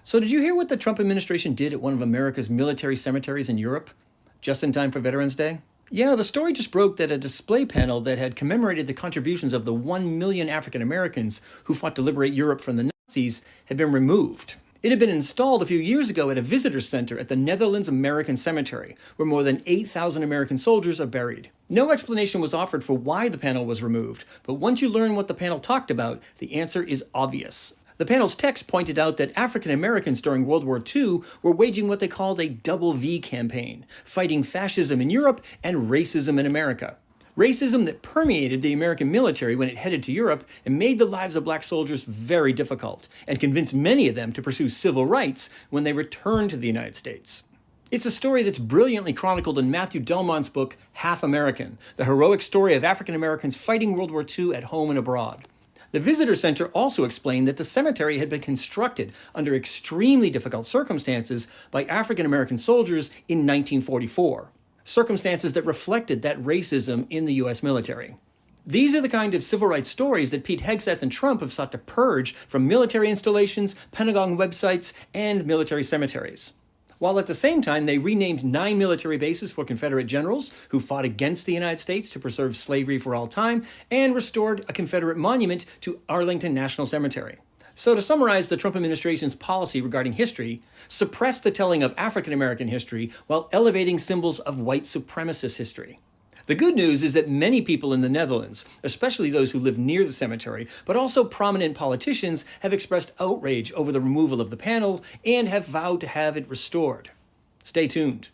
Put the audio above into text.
So, did you hear what the Trump administration did at one of America's military cemeteries in Europe, just in time for Veterans Day? Yeah, the story just broke that a display panel that had commemorated the contributions of the 1 million African Americans who fought to liberate Europe from the Nazis had been removed. It had been installed a few years ago at a visitor center at the Netherlands American Cemetery, where more than 8,000 American soldiers are buried. No explanation was offered for why the panel was removed, but once you learn what the panel talked about, the answer is obvious. The panel's text pointed out that African Americans during World War II were waging what they called a double V campaign, fighting fascism in Europe and racism in America. Racism that permeated the American military when it headed to Europe and made the lives of black soldiers very difficult, and convinced many of them to pursue civil rights when they returned to the United States. It's a story that's brilliantly chronicled in Matthew Delmont's book, Half American, the heroic story of African Americans fighting World War II at home and abroad. The visitor center also explained that the cemetery had been constructed under extremely difficult circumstances by African American soldiers in 1944, circumstances that reflected that racism in the U.S. military. These are the kind of civil rights stories that Pete Hegseth and Trump have sought to purge from military installations, Pentagon websites, and military cemeteries, while at the same time they renamed 9 military bases for Confederate generals who fought against the United States to preserve slavery for all time, and restored a Confederate monument to Arlington National Cemetery. So to summarize the Trump administration's policy regarding history, suppress the telling of African American history while elevating symbols of white supremacist history. The good news is that many people in the Netherlands, especially those who live near the cemetery, but also prominent politicians, have expressed outrage over the removal of the panel and have vowed to have it restored. Stay tuned.